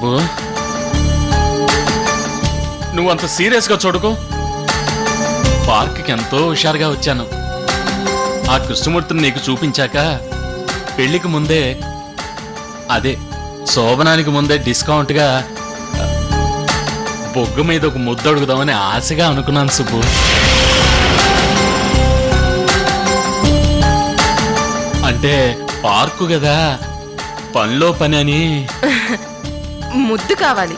సుబ్బు, నువ్వు అంత సీరియస్గా చూడకు. పార్క్కి ఎంతో హుషారుగా వచ్చాను. ఆ కృష్ణమూర్తిని నీకు చూపించాక పెళ్లికి ముందే, అదే శోభనానికి ముందే డిస్కౌంట్గా బొగ్గు మీద ఒక ముద్దు అడుగుదామని ఆశగా అనుకున్నాను సుబ్బు. అంటే పార్కు కదా, పనిలో పని అని. ముద్దు కావాలి.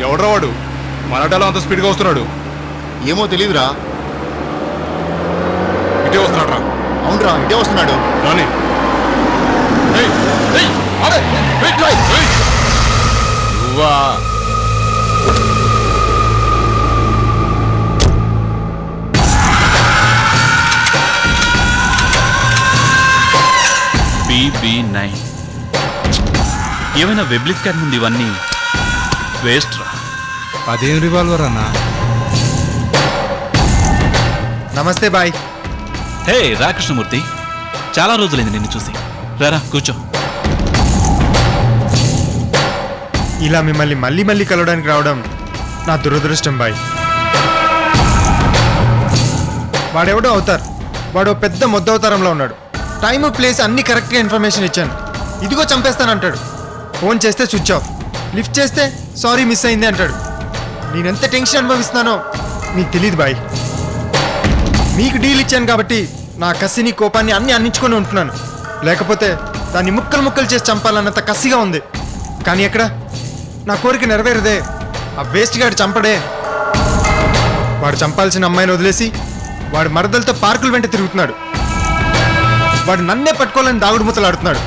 ఎవడ్రా వాడు? మరాఠాలో అంత స్పీడ్గా వస్తున్నాడు. ఏమో తెలియదురా. ఇటే వస్తున్నాడు రా. అవునరా, ఇటే వస్తున్నాడు. రాని నువ్వా? BB9 ఏమైనా వెబ్లిస్ కార్డ్ ఉంది. ఇవన్నీ వేస్ట్ రా. అదేం రివాల్వర్ అన్నా? నమస్తే బాయ్. హే రా కృష్ణమూర్తి, చాలా రోజులైంది నిన్ను చూసి. రారా కూర్చో. ఇలా మిమ్మల్ని మళ్ళీ మళ్ళీ కలవడానికి రావడం నా దురదృష్టం బాయ్. వాడెవడో అవుతారు, వాడు పెద్ద మొద్దు అవతారంలో ఉన్నాడు. టైమ్ ప్లేస్ అన్ని కరెక్ట్గా ఇన్ఫర్మేషన్ ఇచ్చాను. ఇదిగో చంపేస్తానంటాడు. ఫోన్ చేస్తే స్విచ్ ఆఫ్, లిఫ్ట్ చేస్తే సారీ మిస్ అయింది అంటాడు. నేనెంత టెన్షన్ అనుభవిస్తున్నానో మీకు తెలియదు బాయ్. మీకు డీల్ ఇచ్చాను కాబట్టి నా కసిని కోపాన్ని అన్ని అందించుకొని ఉంటున్నాను. లేకపోతే దాన్ని ముక్కలు ముక్కలు చేసి చంపాలన్నంత కసిగా ఉంది. కానీ ఎక్కడ నా కోరిక నెరవేరదే. ఆ వేస్ట్ గాడు చంపడే. వాడు చంపాల్సిన అమ్మాయిని వదిలేసి వాడు మరదలతో పార్కుల వెంట తిరుగుతున్నాడు. వాడు నన్నే పట్టుకోవాలని దాగుడు ముతలాడుతున్నాడు.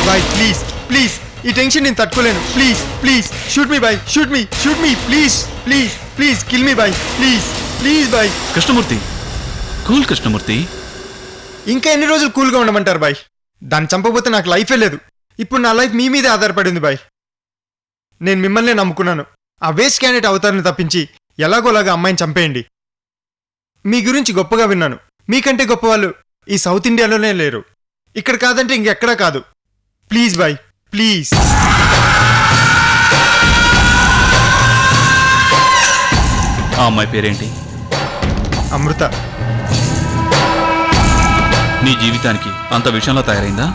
బాయ్ ప్లీజ్ ప్లీజ్, ఈ టెన్షన్ నేను తట్టుకోలేను. ప్లీజ్ ప్లీజ్ షూట్ మీ బాయ్, shoot me please please please kill me బాయ్, ప్లీజ్ ప్లీజ్ బాయ్. కృష్ణమూర్తి కూల్. కృష్ణమూర్తి ఇంకా ఎన్ని రోజులు కూల్గా ఉండమంటారు బాయ్? దాన్ని చంపబోతే నాకు లైఫే లేదు. ఇప్పుడు నా లైఫ్ మీ మీదే ఆధారపడింది బాయ్. నేను మిమ్మల్నే నమ్ముకున్నాను. ఆ వేస్ట్ క్యాండిడేట్ అవతారాన్ని తప్పించి ఎలాగోలాగా అమ్మాయిని చంపేయండి. మీ గురించి గొప్పగా విన్నాను. మీకంటే గొప్పవాళ్ళు ఈ సౌత్ ఇండియాలోనే లేరు. ఇక్కడ కాదంటే ఇంకెక్కడా కాదు. ప్లీజ్ బాయ్ ప్లీజ్. ఆ అమ్మాయి పేరేంటి? అమృత. నీ జీవితానికి అంత విషయంలో తయారైందా?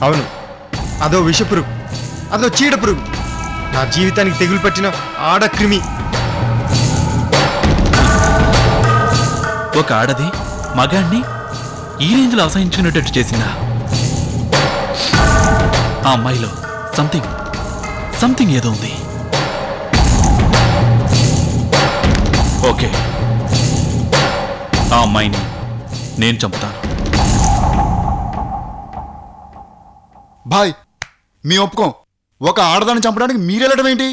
అవును, అదో విషపురుగు, అదో చీడ పురుగు. నా జీవితానికి తెగులు పట్టిన ఆడక్రిమి. ఒక ఆడది మగాణ్ణి ఈ రేంజ్లో అసహించుకునేటట్టు చేసిందా? ఆ అమ్మాయిలో సంథింగ్ ఏదో ఉంది. ఓకే, ఆ అమ్మాయిని నేను చంపుతాను. బాయ్ మీ ఒప్పుకోం. ఒక ఆడదాన్ని చంపడానికి మీరెళ్ళడం ఏంటి?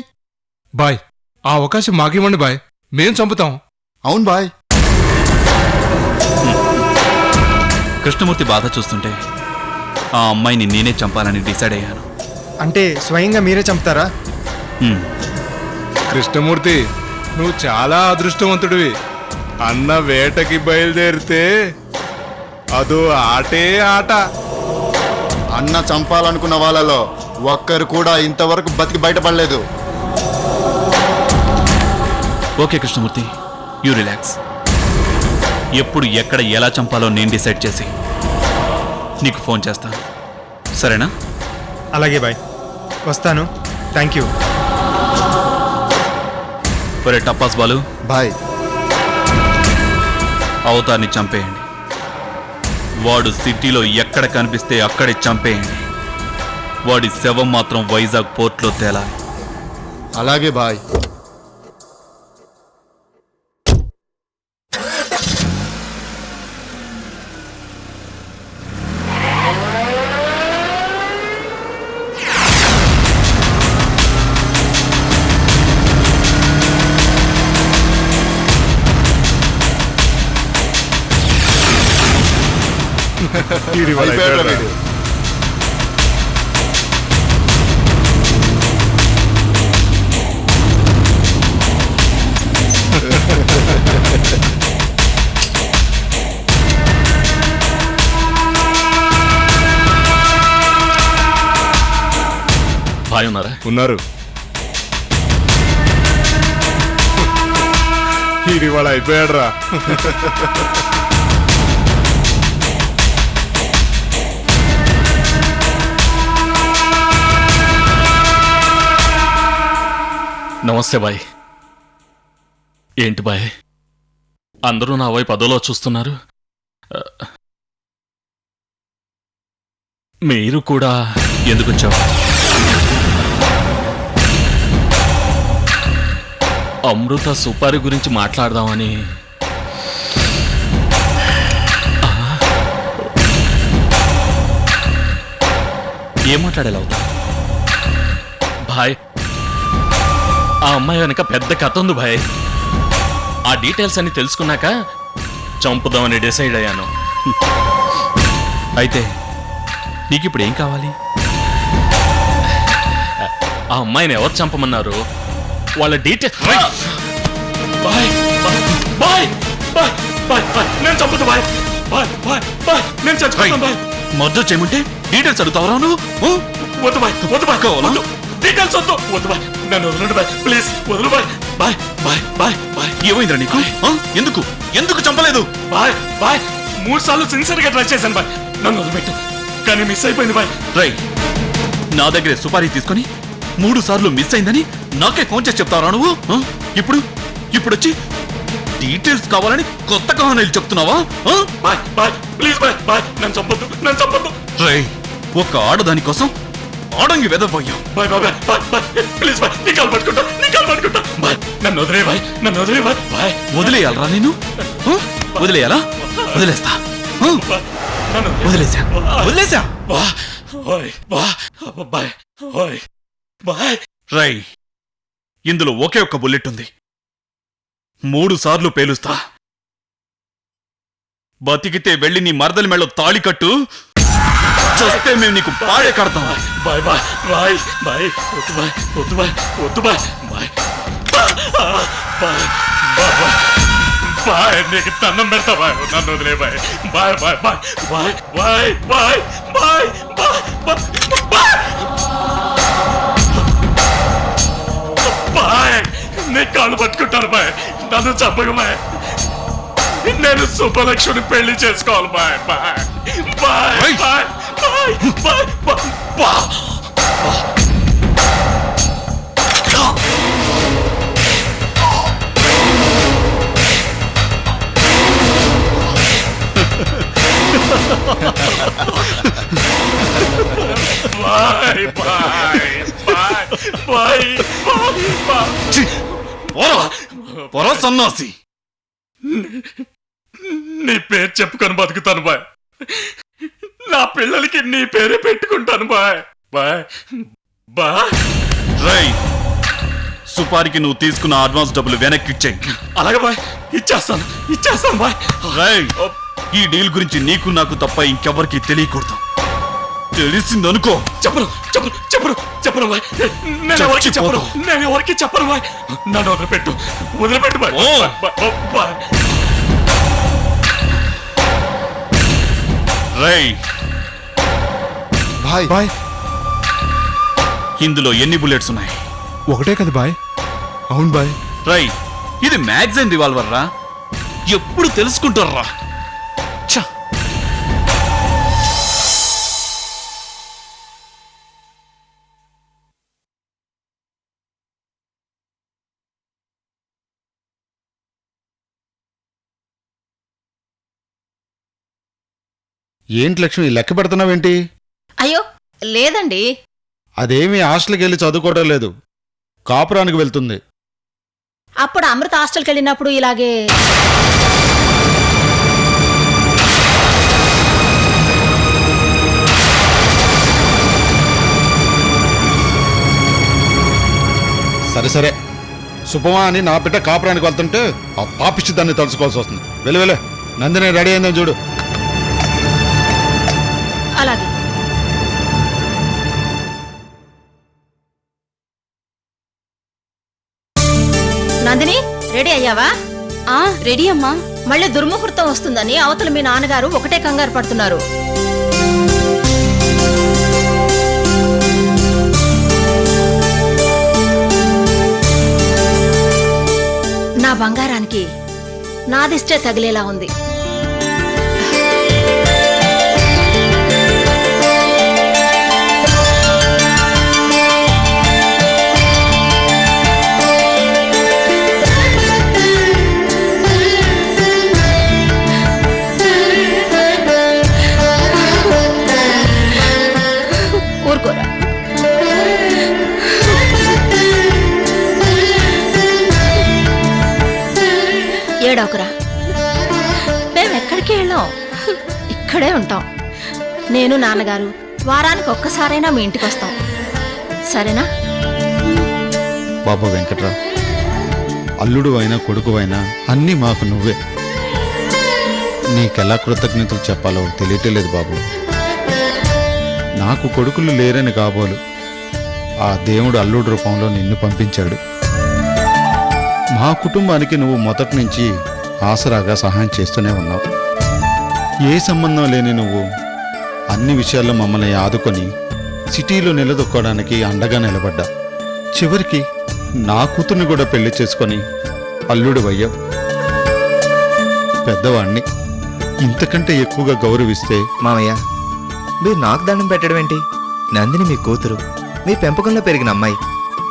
బాయ్ ఆ అవకాశం మాకివ్వండి బాయ్, మేం చంపుతాం. అవును బాయ్. కృష్ణమూర్తి బాధ చూస్తుంటే ఆ అమ్మాయిని నేనే చంపాలని డిసైడ్ అయ్యాను. అంటే స్వయంగా మీరే చంపుతారా? కృష్ణమూర్తి నువ్వు చాలా అదృష్టవంతుడివి. అన్న వేటకి బయలుదేరితే అదో ఆటే ఆట. అన్న చంపాలనుకున్న వాళ్ళలో ఒక్కరు కూడా ఇంతవరకు బతికి బయటపడలేదు. Okay Krishnamurthy, you relax. ఎప్పుడు ఎక్కడ ఎలా చంపాలో నేను డిసైడ్ చేసి నీకు ఫోన్ చేస్తాను, సరేనా? అలాగే బాయ్, వస్తాను. Thank you. ఒరే టప్పాస్ బాలు, బాయ్. అవతార్ని చంపేయండి. వాడు సిటీలో ఎక్కడ కనిపిస్తే అక్కడే చంపేయండి. వాడి శవం మాత్రం వైజాగ్ పోర్ట్లో తేలాలి. అలాగే బాయ్. వీడి వాళ్ళ అయిపోయాడురా అయిపోయాడురా. వీడు. బాయ్ ఉన్నారా? ఉన్నారు వీడి వాళ్ళ అయిపోయాడురా. నమస్తే బాయ్. ఏంటి బాయ్, అందరూ నా వైపు అదోలో చూస్తున్నారు. మీరు కూడా ఎందుకు వచ్చావు? అమృత సుపారి గురించి మాట్లాడదామని. ఏం మాట్లాడేలా అవుతా భాయ్? ఆ అమ్మాయి వెనక పెద్ద కథ ఉంది భాయ్. ఆ డీటెయిల్స్ అన్ని తెలుసుకున్నాక చంపుదామని డిసైడ్ అయ్యాను. అయితే నీకిప్పుడు ఏం కావాలి? ఆ అమ్మాయిని ఎవరు చంపమన్నారు? వాళ్ళ డీటెయిల్స్. బాయ్ బాయ్ బాయ్ బాయ్ బాయ్ బాయ్ నేను చంపుతా బాయ్ బాయ్ బాయ్ బాయ్ నేను చచ్చిపోతాను బాయ్. మర్డర్ చేయమంటే డీటెయిల్స్ అడుగుతావరా నువ్వు? వద్దు బాయ్ వద్దు బాయ్ వద్దు, డీటెయిల్స్ వద్దు, వద్దు బాయ్, నన్ను వదలండి బాయ్, ప్లీజ్ వదలు బాయ్ బాయ్ బాయ్ బాయ్ బాయ్. ఏమైందిరా నీకు? ఎందుకు ఎందుకు చంపలేదు? బాయ్ బాయ్ 3 సార్లు సిన్సియర్గా ట్రై చేశాను బాయ్, నన్ను వదిలిపెట్టు, కానీ మిస్ అయిపోయింది బాయ్. రై, నా దగ్గరే సుపారీ తీసుకొని 3 సార్లు మిస్ అయిందని నాకే ఫోన్ చేసి చెప్తావరా నువ్వు? ఇప్పుడు ఇప్పుడు వచ్చి డీటెయిల్స్ కావాలని కొత్త కహానీలు చెప్తున్నావా? బాయ్ బాయ్ ప్లీజ్ బాయ్ బాయ్ నన్ను చంపొద్దు, నన్ను చంపొద్దు. రై, ఒక ఆడదాని కోసం ఆడంగి వెదపోయావు. బాయ్ బాయ్ బాయ్ బాయ్ బాయ్ ప్లీజ్ బాయ్, నీ కాలు పట్టుకుంటా, నీ కాలు పట్టుకుంటా బాయ్, నన్ను వదిలే బాయ్, నన్ను వదిలే బాయ్ బాయ్. వదిలేయాలరా నేను? వదిలేయాలా? వదిలేస్తా, వదిలేసా వదిలేసా బాయ్ బాయ్ బాయ్ బాయ్. రై, ఇందులో ఒకే ఒక్క బుల్లెట్ ఉంది, 3 సార్లు పేలుస్తా. బతికితే వెళ్ళి నీ మరదలి మెళ్ళో తాళి కట్టు, చూస్తే మేము నీకు పాడే కడతాం. బాయ్ బాయ్ బాయ్ బాయ్ వద్దు బాయ్ వద్దు బాయ్ వద్దు బాయ్ బాయ్ బాయ్ బాయ్ నీకు దండం పెడతా బాయ్, నన్ను వదిలే బాయ్ బాయ్ బాయ్ బాయ్ బాయ్ బాయ్ బాయ్ బాయ్ బాయ్ బాయ్ బాయ్. నీ కాళ్ళు పట్టుకుంటాను బాయ్, నన్ను చంపక బాయ్, నేను సుబ్బలక్ష్మిని పెళ్లి చేసుకోవాలి బాయ్ బాయ్ బాయ్ బాయ్ బాయ్ బాయ్ బాయ్. బాయ్ బాయ్ బాయ్ పొర సన్నాసి, నీ పేరు చెప్పుకొని బతుకుతాను బాయ్, నా పిల్లలకి నీ పేరే పెట్టుకుంటాను బాయ్ బాయ్ బాయ్. రై, సుపారికి నువ్వు తీసుకున్న అడ్వాన్స్ డబ్బులు వెనక్కి ఇచ్చేయి. అలాగే బాయ్, ఇచ్చేస్తాను ఇచ్చేస్తాను బాయ్. రై, ఈ డీల్ గురించి నీకు నాకు తప్ప ఇంకెవరికి తెలియకూడదు, తెలిసిందనుకో చెప్పను చెప్పను చెప్పను చెప్పను బాయ్, నేను ఎవరికి చెప్పను, నేను ఎవరికి చెప్పను బాయ్, నన్ను వదిలిపెట్టు వదిలిపెట్టు బాయ్ బాయ్. రై బాయ్ బాయ్ ఇందులో ఎన్ని బుల్లెట్స్ ఉన్నాయి? ఒకటే కదా బాయ్? అవును బాయ్. రై, ఇది మ్యాగజైన్ రివాల్వర్ రా, ఎప్పుడు తెలుసుకుంటారా? ఏంటి లక్ష్మి లెక్క పెడుతున్నావేంటి? అయ్యో లేదండి, అదేమీ హాస్టల్కి వెళ్ళి చదువుకోవడం లేదు, కాపురానికి వెళ్తుంది. అప్పుడు అమృత హాస్టల్కి వెళ్ళినప్పుడు ఇలాగే సరే సరే, సుపమా అని నా బిడ్డ కాపురానికి వెళ్తుంటే ఆ పాపిచ్చి దాన్ని తలుచుకోవాల్సి వస్తుంది. వెళ్ళి నందిని రెడీ అయిందని చూడు. అలాగే. నందిని, రెడీ అయ్యావా? రెడీ అమ్మా. మళ్ళీ దుర్ముహూర్తం వస్తుందని అవతల మీ నాన్నగారు ఒకటే కంగారు పడుతున్నారు. నా బంగారానికి నాదిష్టే తగిలేలా ఉంది. ఊరుకోరా. ఏడవకురా. మేమెక్కడికి వెళ్ళాం, ఇక్కడే ఉంటాం. నేను నాన్నగారు వారానికి ఒక్కసారైనా మీ ఇంటికి వస్తాం, సరేనా? బాబు వెంకట్రావు, అల్లుడు అయినా కొడుకు అయినా అన్నీ మాకు నువ్వే. నీకెలా కృతజ్ఞతలు చెప్పాలో తెలియటలేదు బాబు. నాకు కొడుకులు లేరని కాబోలు ఆ దేవుడు అల్లుడు రూపంలో నిన్ను పంపించాడు. మా కుటుంబానికి నువ్వు మొదటి నుంచి ఆసరాగా సహాయం చేస్తూనే ఉన్నావు. ఏ సంబంధం లేని నువ్వు అన్ని విషయాల్లో మమ్మల్ని ఆదుకొని సిటీలో నిలదొక్కోవడానికి అండగా నిలబడ్డా. చివరికి నా కూతుర్ని కూడా పెళ్లి చేసుకొని అల్లుడు అయ్యావు. పెద్దవాణ్ణి ఇంతకంటే ఎక్కువగా గౌరవిస్తే మామయ్య, మీరు నాకు దండం పెట్టడం ఏంటి? నందిని మీ కూతురు, మీ పెంపకంలో పెరిగిన అమ్మాయి.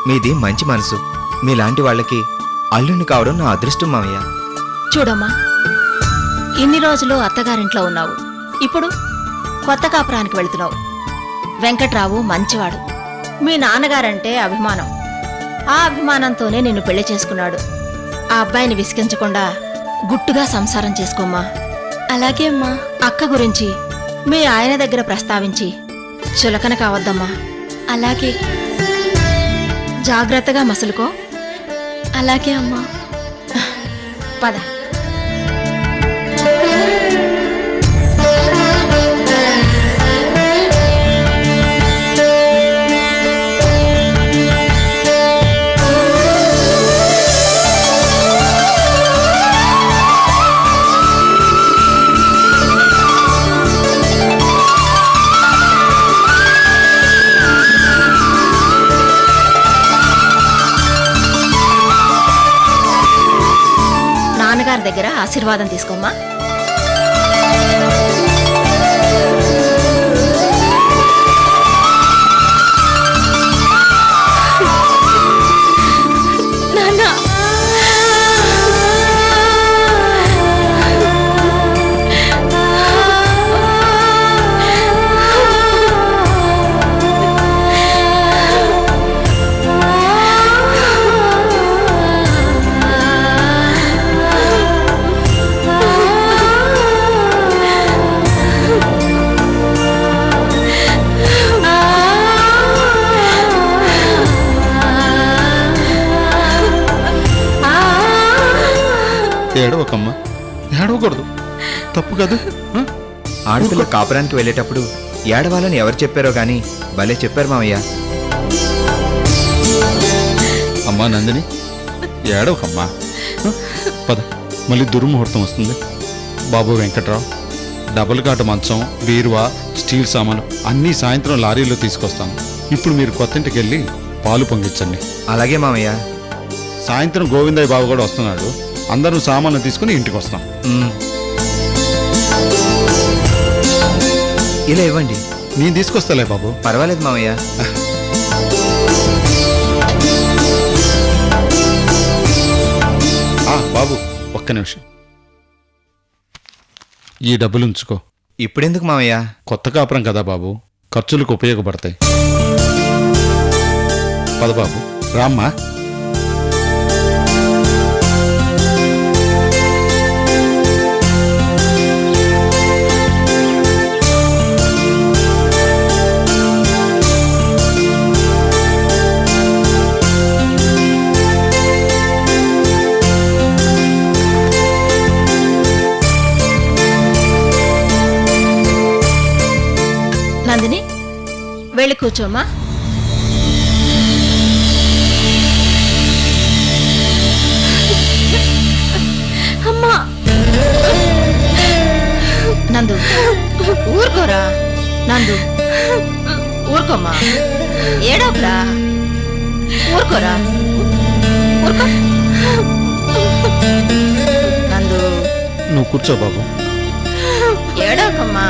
మీది మంచి మనసు. మీలాంటి వాళ్ళకి అల్లుని కావడం నా అదృష్టం మామయ్య. చూడమ్మా, ఇన్ని రోజులు అత్తగారింట్లో ఉన్నావు, ఇప్పుడు కొత్త కాపురానికి వెళుతున్నావు. వెంకట్రావు మంచివాడు, మీ నాన్నగారంటే అభిమానం. ఆ అభిమానంతోనే నిన్ను పెళ్లి చేసుకున్నాడు. ఆ అబ్బాయిని విసిగించకుండా గుట్టుగా సంసారం చేసుకోమ్మా. అలాగే అమ్మా. అక్క గురించి మీ ఆయన దగ్గర ప్రస్తావించి చులకన కావద్దమ్మా. అలాగే. జాగ్రత్తగా మసులుకో. అలాగే అమ్మా. పద. నాన్నగారి దగ్గర ఆశీర్వాదం తీసుకోమ్మా. నాన్న, ఏడవకమ్మా, ఏడవకూడదు, తప్పు కాదు. ఆడపిల్ల కాపురానికి వెళ్ళేటప్పుడు ఏడవాలని ఎవరు చెప్పారో గాని భలే చెప్పారు మామయ్య. అమ్మా నందిని, ఏడవకమ్మా. పద, మళ్ళీ దుర్ముహూర్తం వస్తుంది. బాబు వెంకట్రావు, డబుల్ కాటు మంచం, బీరువా, స్టీల్ సామాను అన్నీ సాయంత్రం లారీలో తీసుకొస్తాను. ఇప్పుడు మీరు కొత్తింటికి వెళ్ళి పాలు పొంగించండి. అలాగే మామయ్య. సాయంత్రం గోవిందయ్య బాబు కూడా వస్తున్నాడు. అందరూ సామాన్లు తీసుకుని ఇంటికి వస్తాం. ఇలా ఇవ్వండి. నేను తీసుకొస్తాలే బాబు. పర్వాలేదు మామయ్య. బాబు ఒక్క నిమిషం, ఈ డబ్బులు ఉంచుకో. ఇప్పుడెందుకు మామయ్య? కొత్త కాపురం కదా బాబు, ఖర్చులకు ఉపయోగపడతాయి. పద బాబు, రామ్మా. వెళ్ళి కూర్చోమ్మా. అమ్మా నందు ఊరుకోరా. నందు ఊరుకోమ్మా, ఏడోకురా, ఊరుకోరా, ఊరుకో. నందు నువ్వు కూర్చో బాబు. ఏడోకమ్మా.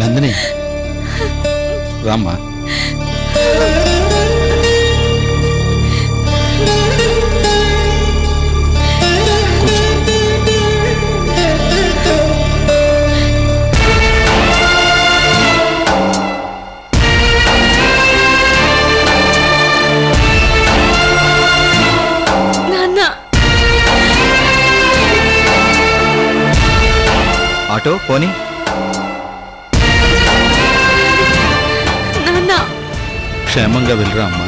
నందిని రామ్మా. కూర్చో. నాన్న ఆటో పోనీ. నాన్న క్షేమంగా వెళ్ళిరా అమ్మా.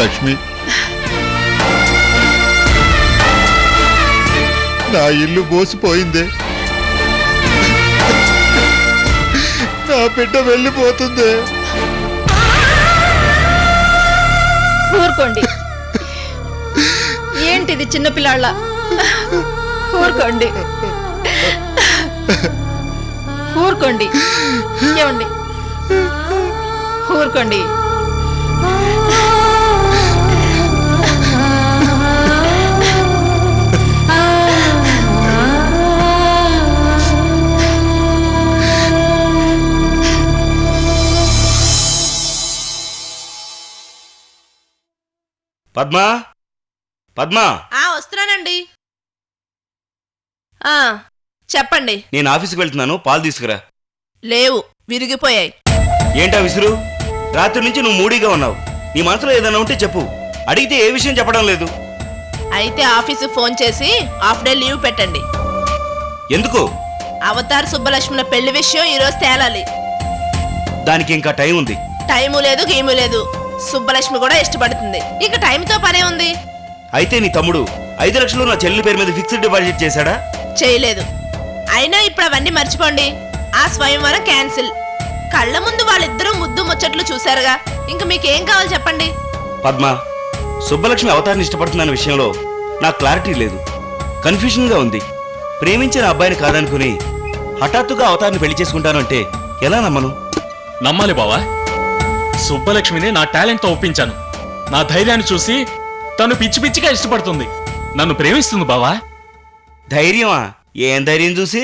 లక్ష్మి, నా ఇల్లు బోసిపోయిందే, నా బిడ్డ వెళ్ళిపోతుంది. ఊరుకోండి. ఏంటిది చిన్నపిల్లాళ్ళ? ఊరుకోండి, ఊరుకోండి. ఏమండి, ఊరుకోండి. పద్మా, పద్మా, వస్తున్నానండి. చెప్పండి. నేను ఆఫీస్కి వెళ్తున్నాను, పాలు తీసుకురా. లేవు, విరిగిపోయాయి. ఏంటా విసురు? రాత్రి నుంచి నువ్వు మూడీగా ఉన్నావు. నీ మనసులో ఏదైనా ఉంటే చెప్పు. అడిగితే ఏ విషయం చెప్పడం లేదు. అయితే ఆఫీసు ఫోన్ చేసి హాఫ్ డే లీవ్ పెట్టండి. ఎందుకు? అవతార్ సుబ్బలక్ష్ముల పెళ్లి విషయం ఈరోజు తేలాలి. దానికి ఇంకా టైం ఉంది. టైము లేదు, గీము లేదు. సుబ్బలక్ష్మి కూడా ఇష్టపడుతుంది. ఇక టైంతో పనే ఉంది. అయితే నీ తమ్ముడు 5 లక్షలు నా చెల్లి పేరు మీద ఫిక్స్డ్ డిపాజిట్ చేశాడా? చేయలేదు. అయినా ఇప్పుడు అవన్నీ మర్చిపోండి. ఆ స్వయంవరం క్యాన్సిల్. కళ్ళ ముందు వాళ్ళిద్దరూ ముద్దు ముచ్చట్లు చూశారుగా, ఇంక మీకేం కావాలి చెప్పండి. పద్మ, సుబ్బలక్ష్మి అవతారిని ఇష్టపడుతున్న విషయంలో నాకు క్లారిటీ లేదు. కన్ఫ్యూజన్గా ఉంది. ప్రేమించిన అబ్బాయిని కాదనుకుని హఠాత్తుగా అవతారిని పెళ్లి చేసుకుంటానంటే ఎలా నమ్మను? నమ్మాలి బావా. సుబ్బలక్ష్మిని నా టాలెంట్తో ఒప్పించాను. నా ధైర్యాన్ని చూసి తను పిచ్చి పిచ్చిగా ఇష్టపడుతుంది. నన్ను ప్రేమిస్తుంది బావా. ధైర్యమా? ఏం ధైర్యం చూసి?